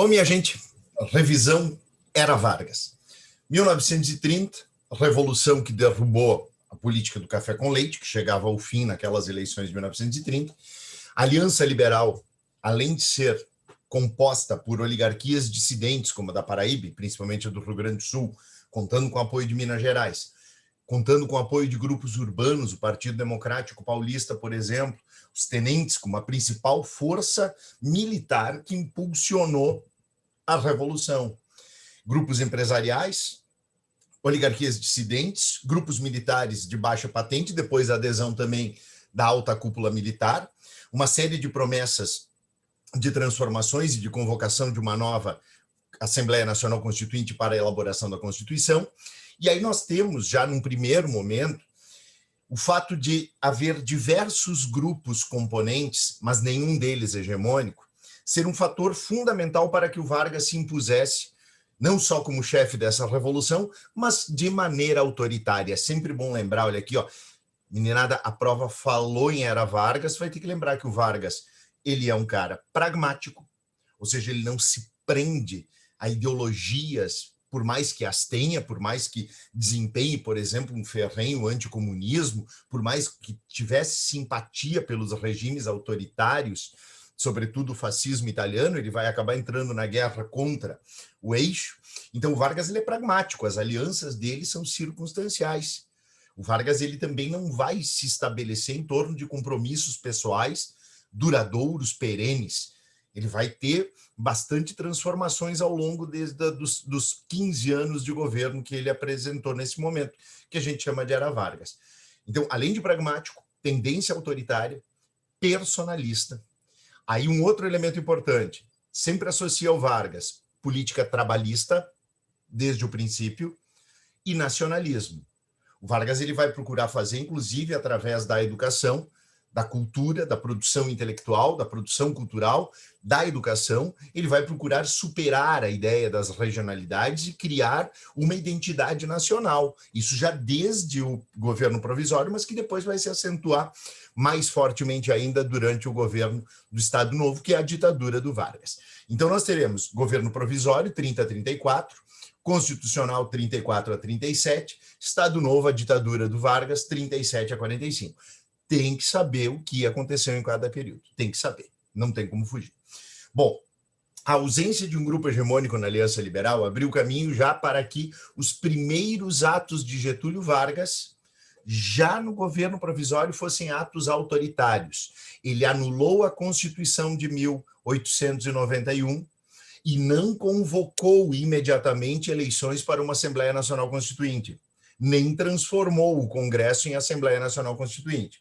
Bom, minha gente, revisão Era Vargas. 1930, revolução que derrubou a política do café com leite, que chegava ao fim naquelas eleições de 1930. A Aliança Liberal, além de ser composta por oligarquias dissidentes, como a da Paraíba, principalmente a do Rio Grande do Sul, contando com o apoio de Minas Gerais, contando com o apoio de grupos urbanos, o Partido Democrático Paulista, por exemplo, os tenentes como a principal força militar que impulsionou a Revolução. Grupos empresariais, oligarquias dissidentes, grupos militares de baixa patente, depois a adesão também da alta cúpula militar, uma série de promessas de transformações e de convocação de uma nova Assembleia Nacional Constituinte para a elaboração da Constituição. E aí nós temos, já num primeiro momento, o fato de haver diversos grupos componentes, mas nenhum deles hegemônico, ser um fator fundamental para que o Vargas se impusesse, não só como chefe dessa revolução, mas de maneira autoritária. É sempre bom lembrar, olha aqui, ó, meninada, a prova falou em Era Vargas, vai ter que lembrar que o Vargas, ele é um cara pragmático, ou seja, ele não se prende a ideologias, por mais que as tenha, por mais que desempenhe, por exemplo, um ferrenho anticomunismo, por mais que tivesse simpatia pelos regimes autoritários, sobretudo o fascismo italiano, ele vai acabar entrando na guerra contra o eixo. Então, o Vargas ele é pragmático, as alianças dele são circunstanciais. O Vargas ele também não vai se estabelecer em torno de compromissos pessoais duradouros, perenes. Ele vai ter bastante transformações ao longo dos 15 anos de governo que ele apresentou nesse momento, que a gente chama de Era Vargas. Então, além de pragmático, tendência autoritária, personalista. Aí um outro elemento importante, sempre associa ao Vargas política trabalhista, desde o princípio, e nacionalismo. O Vargas ele vai procurar fazer, inclusive, através da educação, da cultura, da produção intelectual, da produção cultural, da educação, ele vai procurar superar a ideia das regionalidades e criar uma identidade nacional. Isso já desde o governo provisório, mas que depois vai se acentuar mais fortemente ainda durante o governo do Estado Novo, que é a ditadura do Vargas. Então nós teremos governo provisório, 30 a 34, constitucional, 34 a 37, Estado Novo, a ditadura do Vargas, 37 a 45. Tem que saber o que aconteceu em cada período. Tem que saber. Não tem como fugir. Bom, a ausência de um grupo hegemônico na Aliança Liberal abriu caminho já para que os primeiros atos de Getúlio Vargas, já no governo provisório, fossem atos autoritários. Ele anulou a Constituição de 1891 e não convocou imediatamente eleições para uma Assembleia Nacional Constituinte, nem transformou o Congresso em Assembleia Nacional Constituinte.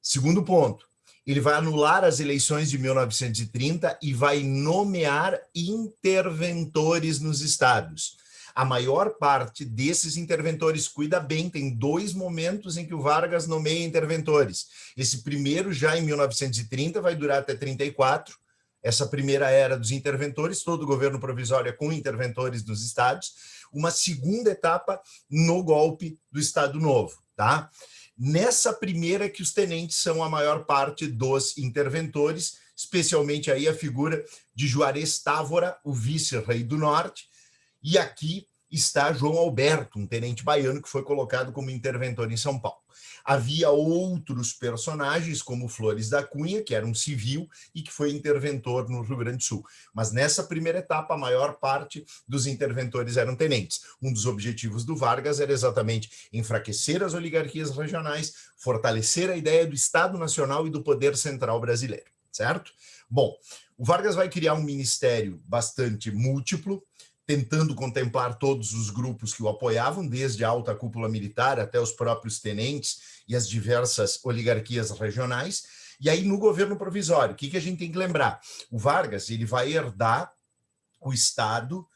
Segundo ponto, ele vai anular as eleições de 1930 e vai nomear interventores nos estados. A maior parte desses interventores, cuida bem, tem 2 momentos em que o Vargas nomeia interventores. Esse primeiro, já em 1930, vai durar até 34, essa primeira era dos interventores, todo o governo provisório é com interventores nos estados. Uma segunda etapa no golpe do Estado Novo, tá? Nessa primeira que os tenentes são a maior parte dos interventores, especialmente aí a figura de Juarez Távora, o vice-rei do Norte, e aqui está João Alberto, um tenente baiano que foi colocado como interventor em São Paulo. Havia outros personagens, como Flores da Cunha, que era um civil e que foi interventor no Rio Grande do Sul. Mas nessa primeira etapa, a maior parte dos interventores eram tenentes. Um dos objetivos do Vargas era exatamente enfraquecer as oligarquias regionais, fortalecer a ideia do Estado Nacional e do poder central brasileiro, certo? Bom, o Vargas vai criar um ministério bastante múltiplo, tentando contemplar todos os grupos que o apoiavam, desde a alta cúpula militar até os próprios tenentes e as diversas oligarquias regionais. E aí, no governo provisório, o que a gente tem que lembrar? O Vargas ele vai herdar o Estado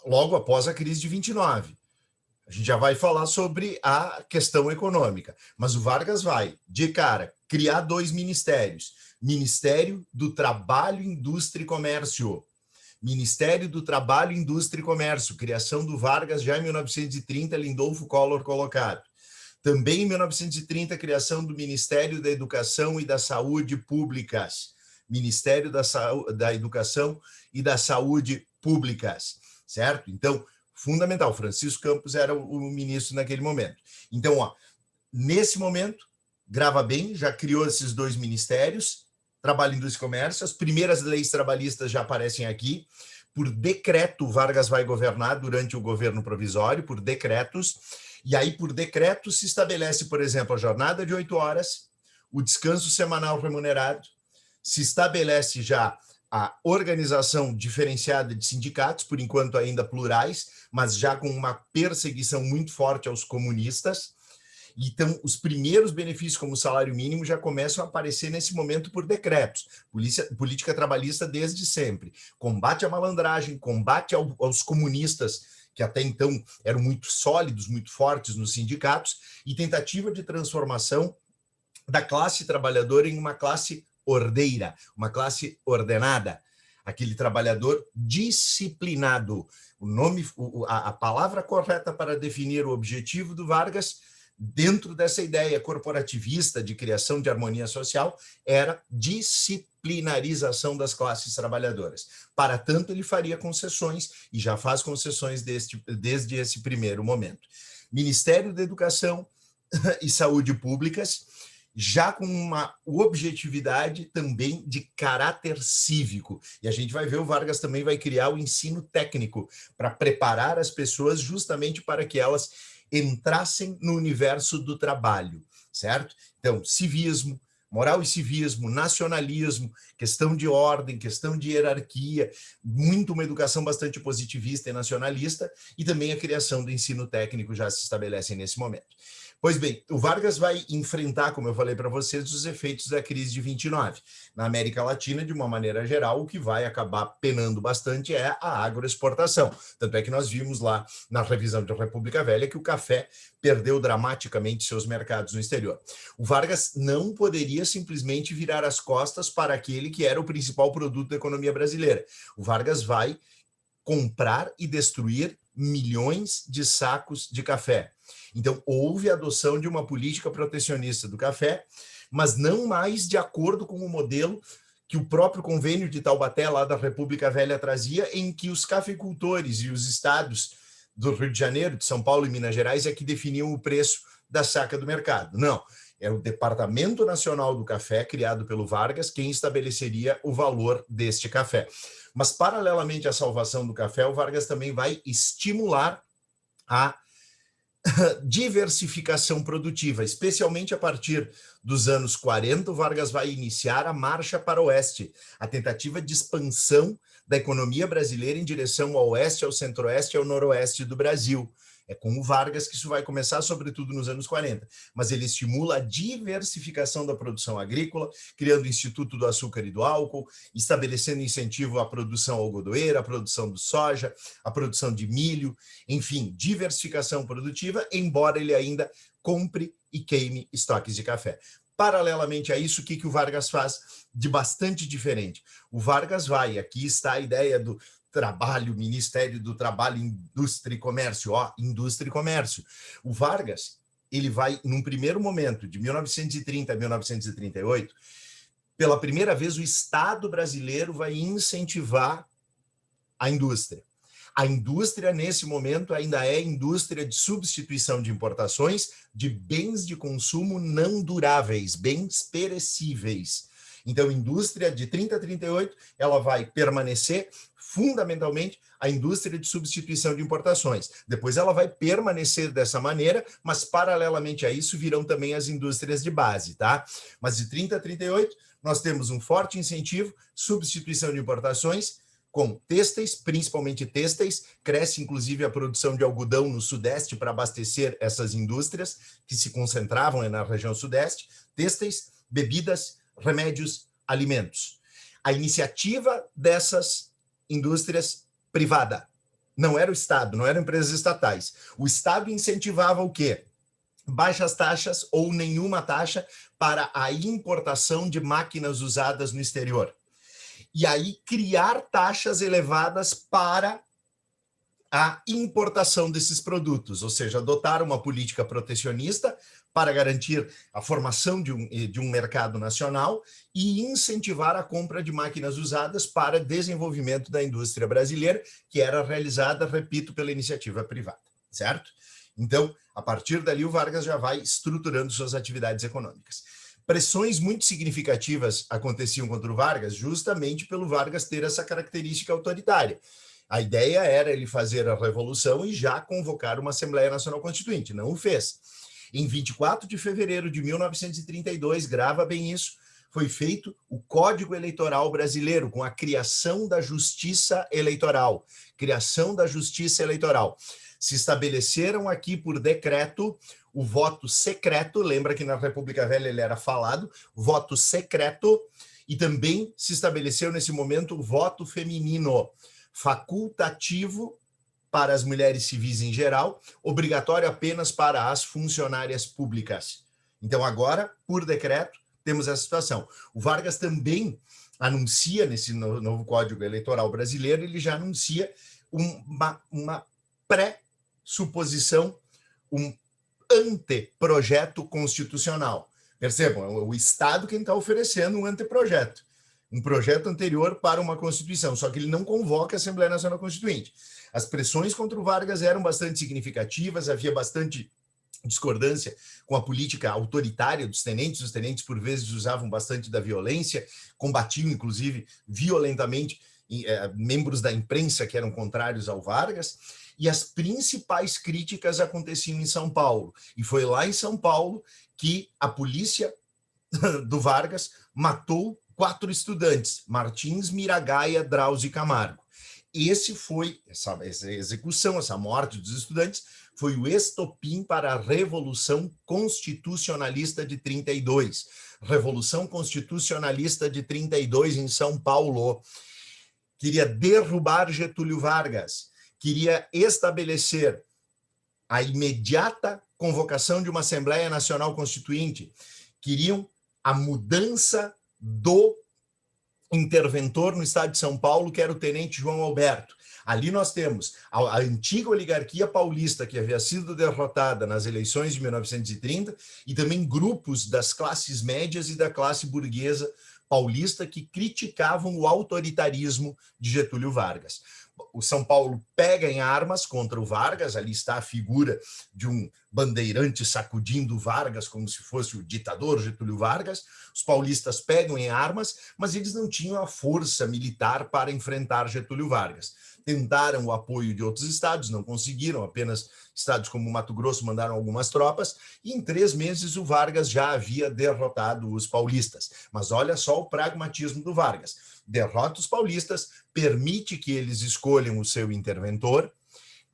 logo após a crise de 29. A gente já vai falar sobre a questão econômica, mas o Vargas vai, de cara, criar 2 ministérios. Ministério do Trabalho, Indústria e Comércio. Ministério do Trabalho, Indústria e Comércio, criação do Vargas já em 1930, Lindolfo Collor colocado. Também em 1930, criação do Ministério da Educação e da Saúde Públicas. Ministério da Educação e da Saúde Públicas, certo? Então, fundamental, Francisco Campos era o ministro naquele momento. Então, ó, nesse momento, grava bem, já criou esses dois ministérios, Trabalho, Indústria e Comércio, as primeiras leis trabalhistas já aparecem aqui, por decreto, Vargas vai governar durante o governo provisório, por decretos, e aí, por decreto, se estabelece, por exemplo, a jornada de 8 horas, o descanso semanal remunerado, se estabelece já a organização diferenciada de sindicatos, por enquanto ainda plurais, mas já com uma perseguição muito forte aos comunistas. Então, os primeiros benefícios, como o salário mínimo, já começam a aparecer nesse momento por decretos. Política trabalhista desde sempre. Combate à malandragem, combate aos comunistas, que até então eram muito sólidos, muito fortes nos sindicatos, e tentativa de transformação da classe trabalhadora em uma classe ordeira, uma classe ordenada, aquele trabalhador disciplinado. A palavra correta para definir o objetivo do Vargas, dentro dessa ideia corporativista de criação de harmonia social, era disciplinarização das classes trabalhadoras. Para tanto, ele faria concessões, e já faz concessões desde esse primeiro momento. Ministério da Educação e Saúde Públicas, já com uma objetividade também de caráter cívico. E a gente vai ver, o Vargas também vai criar o ensino técnico para preparar as pessoas justamente para que elas entrassem no universo do trabalho, certo? Então, civismo, moral e civismo, nacionalismo, questão de ordem, questão de hierarquia, muito uma educação bastante positivista e nacionalista, e também a criação do ensino técnico já se estabelece nesse momento. Pois bem, o Vargas vai enfrentar, como eu falei para vocês, os efeitos da crise de 29. Na América Latina, de uma maneira geral, o que vai acabar penando bastante é a agroexportação. Tanto é que nós vimos lá na revisão da República Velha que o café perdeu dramaticamente seus mercados no exterior. O Vargas não poderia simplesmente virar as costas para aquele que era o principal produto da economia brasileira. O Vargas vai comprar e destruir milhões de sacos de café. Então, houve a adoção de uma política protecionista do café, mas não mais de acordo com o modelo que o próprio convênio de Taubaté, lá da República Velha, trazia, em que os cafeicultores e os estados do Rio de Janeiro, de São Paulo e Minas Gerais é que definiam o preço da saca do mercado. Não, era o Departamento Nacional do Café, criado pelo Vargas, quem estabeleceria o valor deste café. Mas, paralelamente à salvação do café, o Vargas também vai estimular a diversificação produtiva, especialmente a partir dos anos 40, o Vargas vai iniciar a marcha para o oeste, a tentativa de expansão da economia brasileira em direção ao oeste, ao centro-oeste e ao noroeste do Brasil. É com o Vargas que isso vai começar, sobretudo nos anos 40. Mas ele estimula a diversificação da produção agrícola, criando o Instituto do Açúcar e do Álcool, estabelecendo incentivo à produção algodoeira, à produção de soja, à produção de milho, enfim, diversificação produtiva, embora ele ainda compre e queime estoques de café. Paralelamente a isso, o que o Vargas faz de bastante diferente? O Vargas vai, aqui está a ideia do Trabalho, Ministério do Trabalho, Indústria e Comércio, Indústria e Comércio. O Vargas, ele vai, num primeiro momento, de 1930 a 1938, pela primeira vez o Estado brasileiro vai incentivar a indústria. A indústria, nesse momento, ainda é indústria de substituição de importações de bens de consumo não duráveis, bens perecíveis. Então, indústria de 30 a 38, ela vai permanecer fundamentalmente a indústria de substituição de importações. Depois ela vai permanecer dessa maneira, mas paralelamente a isso virão também as indústrias de base, tá? Mas de 30 a 38, nós temos um forte incentivo, substituição de importações, com têxteis, principalmente têxteis, cresce inclusive a produção de algodão no sudeste para abastecer essas indústrias que se concentravam na região sudeste, têxteis, bebidas, remédios, alimentos. A iniciativa dessas indústrias privada, não era o Estado, não eram empresas estatais. O Estado incentivava o quê? Baixas taxas ou nenhuma taxa para a importação de máquinas usadas no exterior. E aí criar taxas elevadas para a importação desses produtos, ou seja, adotar uma política protecionista para garantir a formação de um mercado nacional e incentivar a compra de máquinas usadas para desenvolvimento da indústria brasileira, que era realizada, repito, pela iniciativa privada, certo? Então, a partir dali, o Vargas já vai estruturando suas atividades econômicas. Pressões muito significativas aconteciam contra o Vargas, justamente pelo Vargas ter essa característica autoritária. A ideia era ele fazer a revolução e já convocar uma Assembleia Nacional Constituinte. Não o fez. Em 24 de fevereiro de 1932, grava bem isso, foi feito o Código Eleitoral Brasileiro, com a criação da Justiça Eleitoral. Criação da Justiça Eleitoral. Se estabeleceram aqui por decreto o voto secreto, lembra que na República Velha ele era falado, voto secreto, e também se estabeleceu nesse momento o voto feminino, facultativo para as mulheres civis em geral, obrigatório apenas para as funcionárias públicas. Então, agora, por decreto, temos essa situação. O Vargas também anuncia, nesse novo Código Eleitoral Brasileiro, ele já anuncia uma pré-suposição, um anteprojeto constitucional. Percebam, é o Estado quem está oferecendo um anteprojeto. Um projeto anterior para uma Constituição, só que ele não convoca a Assembleia Nacional Constituinte. As pressões contra o Vargas eram bastante significativas, havia bastante discordância com a política autoritária dos tenentes. Os tenentes, por vezes, usavam bastante da violência, combatiam, inclusive, violentamente membros da imprensa que eram contrários ao Vargas, e as principais críticas aconteciam em São Paulo. E foi lá em São Paulo que a polícia do Vargas matou 4 estudantes, Martins, Miragaia, Drauzio e Camargo. Essa execução, essa morte dos estudantes, foi o estopim para a Revolução Constitucionalista de 32. Revolução Constitucionalista de 32 em São Paulo. Queria derrubar Getúlio Vargas, queria estabelecer a imediata convocação de uma Assembleia Nacional Constituinte, queriam a mudança do interventor no estado de São Paulo, que era o tenente João Alberto. Ali nós temos a antiga oligarquia paulista, que havia sido derrotada nas eleições de 1930, e também grupos das classes médias e da classe burguesa paulista que criticavam o autoritarismo de Getúlio Vargas. O São Paulo pega em armas contra o Vargas, ali está a figura de um bandeirante sacudindo Vargas como se fosse o ditador Getúlio Vargas. Os paulistas pegam em armas, mas eles não tinham a força militar para enfrentar Getúlio Vargas. Tentaram o apoio de outros estados, não conseguiram, apenas estados como Mato Grosso mandaram algumas tropas, e em 3 meses o Vargas já havia derrotado os paulistas. Mas olha só o pragmatismo do Vargas. Derrota os paulistas, permite que eles escolham o seu interventor,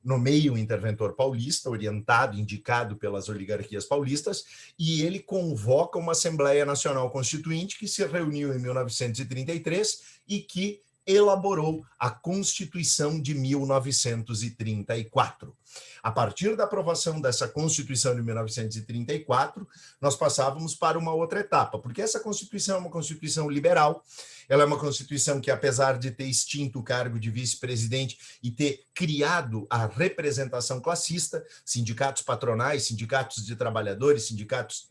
nomeia um interventor paulista, orientado, indicado pelas oligarquias paulistas, e ele convoca uma Assembleia Nacional Constituinte que se reuniu em 1933 e que elaborou a Constituição de 1934. A partir da aprovação dessa Constituição de 1934, nós passávamos para uma outra etapa, porque essa Constituição é uma Constituição liberal, ela é uma Constituição que, apesar de ter extinto o cargo de vice-presidente e ter criado a representação classista, sindicatos patronais, sindicatos de trabalhadores, sindicatos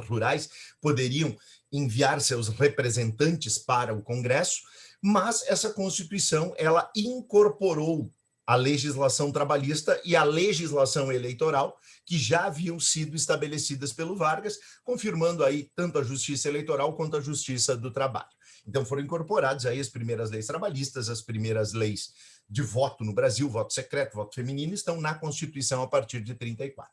rurais, poderiam enviar seus representantes para o Congresso, mas essa Constituição ela incorporou a legislação trabalhista e a legislação eleitoral que já haviam sido estabelecidas pelo Vargas, confirmando aí tanto a justiça eleitoral quanto a justiça do trabalho. Então foram incorporadas aí as primeiras leis trabalhistas, as primeiras leis de voto no Brasil, voto secreto, voto feminino, estão na Constituição a partir de 34.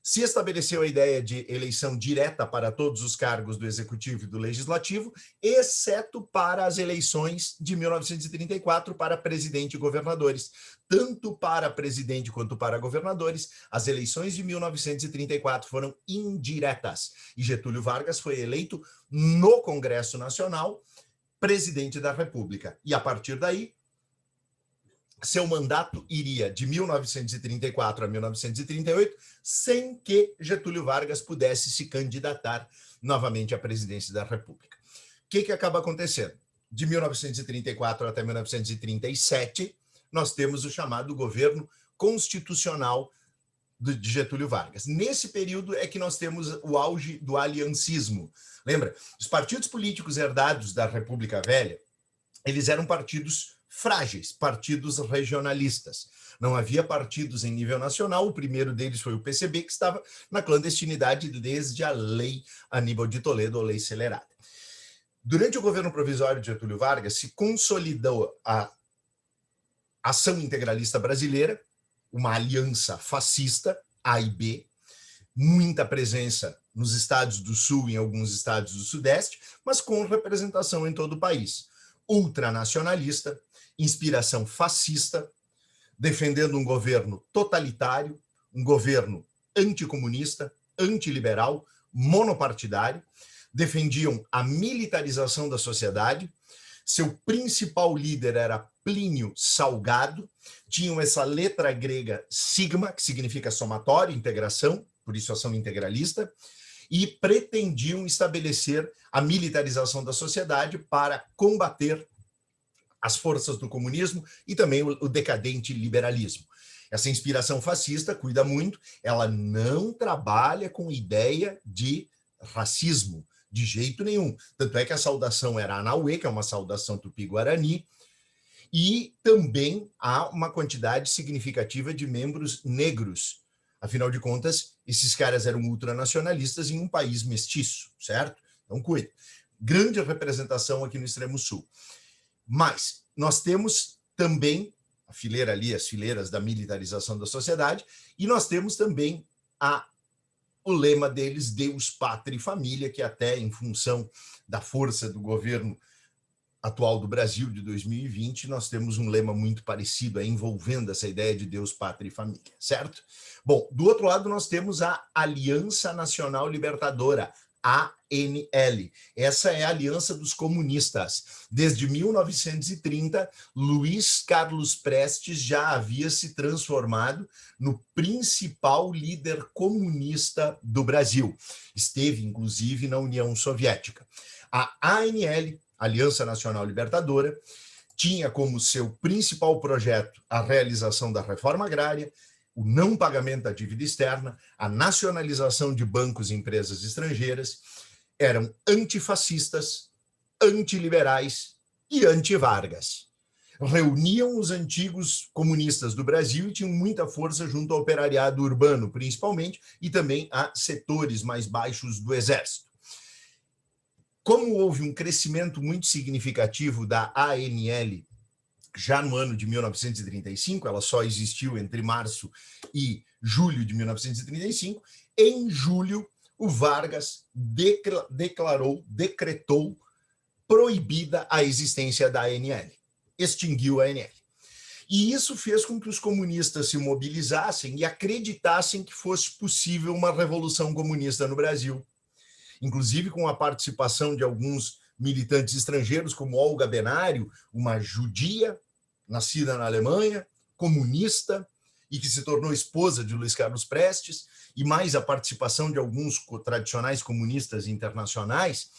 Se estabeleceu a ideia de eleição direta para todos os cargos do Executivo e do Legislativo, exceto para as eleições de 1934 para presidente e governadores. Tanto para presidente quanto para governadores, as eleições de 1934 foram indiretas. E Getúlio Vargas foi eleito no Congresso Nacional presidente da República. E a partir daí, seu mandato iria de 1934 a 1938, sem que Getúlio Vargas pudesse se candidatar novamente à presidência da República. O que acaba acontecendo? De 1934 até 1937, nós temos o chamado governo constitucional de Getúlio Vargas. Nesse período é que nós temos o auge do aliancismo. Lembra? Os partidos políticos herdados da República Velha, eles eram partidos frágeis, partidos regionalistas. Não havia partidos em nível nacional, o primeiro deles foi o PCB, que estava na clandestinidade desde a Lei Aníbal de Toledo, a Lei Celerada. Durante o governo provisório de Getúlio Vargas, se consolidou a Ação Integralista Brasileira, uma aliança fascista, A e B, muita presença nos estados do Sul e em alguns estados do Sudeste, mas com representação em todo o país. Ultranacionalista, inspiração fascista, defendendo um governo totalitário, um governo anticomunista, antiliberal, monopartidário, defendiam a militarização da sociedade. Seu principal líder era Plínio Salgado, tinham essa letra grega sigma, que significa somatório, integração, por isso ação integralista, e pretendiam estabelecer a militarização da sociedade para combater as forças do comunismo e também o decadente liberalismo. Essa inspiração fascista cuida muito, ela não trabalha com ideia de racismo, de jeito nenhum. Tanto é que a saudação era Anauê, que é uma saudação tupi-guarani, e também há uma quantidade significativa de membros negros. Afinal de contas, esses caras eram ultranacionalistas em um país mestiço, certo? Então, cuida. Grande representação aqui no Extremo Sul. Mas nós temos também a fileira ali, as fileiras da militarização da sociedade, e nós temos também o lema deles, Deus, Pátria e Família, que até em função da força do governo atual do Brasil de 2020, nós temos um lema muito parecido, envolvendo essa ideia de Deus, Pátria e Família, certo? Bom, do outro lado nós temos a Aliança Nacional Libertadora, ANL. Essa é a aliança dos comunistas. Desde 1930, Luiz Carlos Prestes já havia se transformado no principal líder comunista do Brasil. Esteve, inclusive, na União Soviética. A ANL, Aliança Nacional Libertadora, tinha como seu principal projeto a realização da reforma agrária, o não pagamento da dívida externa, a nacionalização de bancos e empresas estrangeiras, eram antifascistas, antiliberais e anti-Vargas. Reuniam os antigos comunistas do Brasil e tinham muita força junto ao operariado urbano, principalmente, e também a setores mais baixos do Exército. Como houve um crescimento muito significativo da ANL já no ano de 1935, ela só existiu entre março e julho de 1935, em julho o Vargas decretou proibida a existência da ANL, extinguiu a ANL. E isso fez com que os comunistas se mobilizassem e acreditassem que fosse possível uma revolução comunista no Brasil, inclusive com a participação de alguns militantes estrangeiros, como Olga Benário, uma judia nascida na Alemanha, comunista, e que se tornou esposa de Luiz Carlos Prestes, e mais a participação de alguns tradicionais comunistas internacionais.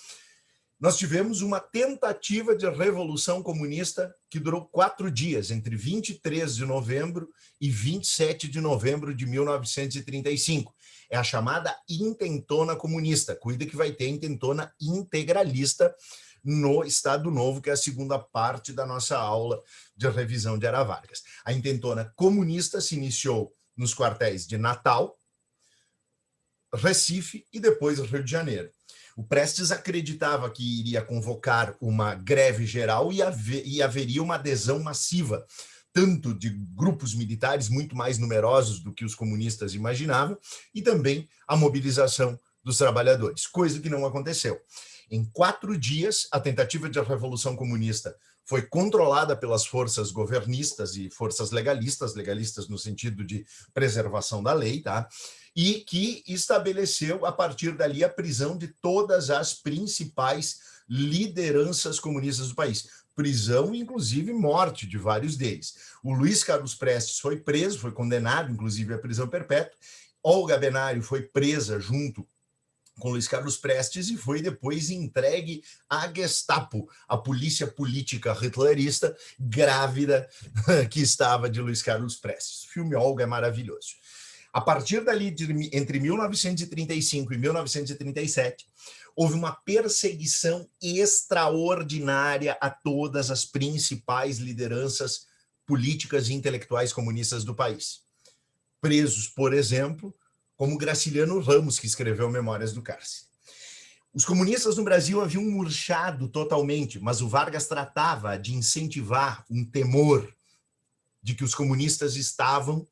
Nós tivemos uma tentativa de revolução comunista que durou 4 dias, entre 23 de novembro e 27 de novembro de 1935. É a chamada intentona comunista. Cuida que vai ter intentona integralista no Estado Novo, que é a segunda parte da nossa aula de revisão de Era Vargas. A intentona comunista se iniciou nos quartéis de Natal, Recife e depois Rio de Janeiro. O Prestes acreditava que iria convocar uma greve geral e haveria uma adesão massiva, tanto de grupos militares muito mais numerosos do que os comunistas imaginavam, e também a mobilização dos trabalhadores, coisa que não aconteceu. Em 4 dias, a tentativa de revolução comunista foi controlada pelas forças governistas e forças legalistas, legalistas no sentido de preservação da lei, tá? E que estabeleceu, a partir dali, a prisão de todas as principais lideranças comunistas do país. Prisão, inclusive morte de vários deles. O Luiz Carlos Prestes foi preso, foi condenado, inclusive, à prisão perpétua. Olga Benário foi presa junto com Luiz Carlos Prestes e foi depois entregue à Gestapo, a polícia política hitlerista grávida que estava de Luiz Carlos Prestes. O filme Olga é maravilhoso. A partir dali, entre 1935 e 1937, houve uma perseguição extraordinária a todas as principais lideranças políticas e intelectuais comunistas do país. Presos, por exemplo, como Graciliano Ramos, que escreveu Memórias do Cárcere. Os comunistas no Brasil haviam murchado totalmente, mas o Vargas tratava de incentivar um temor de que os comunistas estavam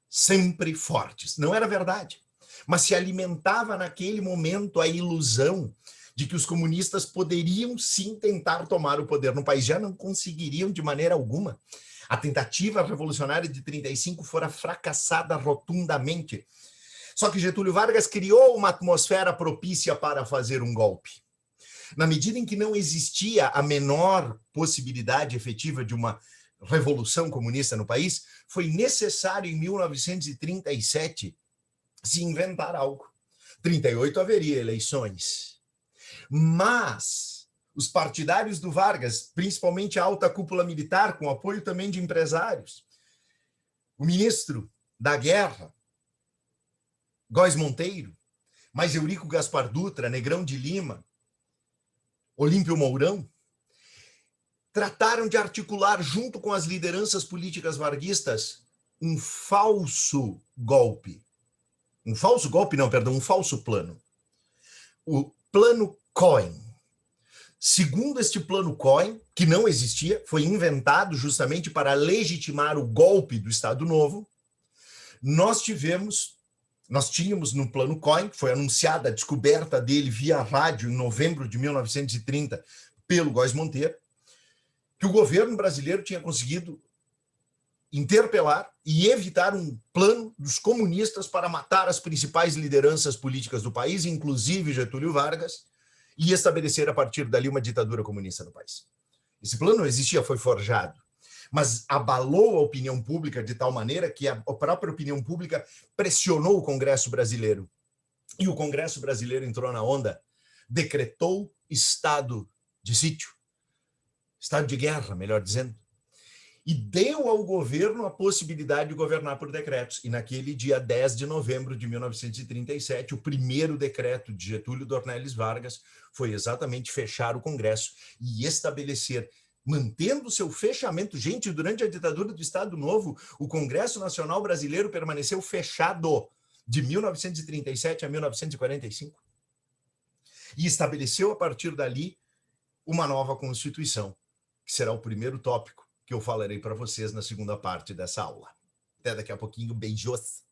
sempre fortes. Não era verdade, mas se alimentava naquele momento a ilusão de que os comunistas poderiam sim tentar tomar o poder no país. Já não conseguiriam de maneira alguma. A tentativa revolucionária de 35 fora fracassada rotundamente. Só que Getúlio Vargas criou uma atmosfera propícia para fazer um golpe. Na medida em que não existia a menor possibilidade efetiva de uma revolução comunista no país, foi necessário, em 1937, se inventar algo. Em 38 haveria eleições. Mas os partidários do Vargas, principalmente a alta cúpula militar, com apoio também de empresários, o ministro da Guerra, Góes Monteiro, mais Eurico Gaspar Dutra, Negrão de Lima, Olímpio Mourão, trataram de articular, junto com as lideranças políticas varguistas, um falso golpe. Um falso plano. O plano Cohen. Segundo este plano Cohen, que não existia, foi inventado justamente para legitimar o golpe do Estado Novo, nós tínhamos no plano Cohen, que foi anunciada a descoberta dele via rádio em novembro de 1930 pelo Góes Monteiro, que o governo brasileiro tinha conseguido interpelar e evitar um plano dos comunistas para matar as principais lideranças políticas do país, inclusive Getúlio Vargas, e estabelecer a partir dali uma ditadura comunista no país. Esse plano não existia, foi forjado, mas abalou a opinião pública de tal maneira que a própria opinião pública pressionou o Congresso brasileiro. E o Congresso brasileiro entrou na onda, decretou estado de sítio, estado de guerra, melhor dizendo, e deu ao governo a possibilidade de governar por decretos. E naquele dia 10 de novembro de 1937, o primeiro decreto de Getúlio Dornelles Vargas foi exatamente fechar o Congresso e estabelecer, mantendo seu fechamento. Gente, durante a ditadura do Estado Novo, o Congresso Nacional Brasileiro permaneceu fechado de 1937 a 1945. E estabeleceu, a partir dali, uma nova Constituição, que será o primeiro tópico que eu falarei para vocês na segunda parte dessa aula. Até daqui a pouquinho. Beijos!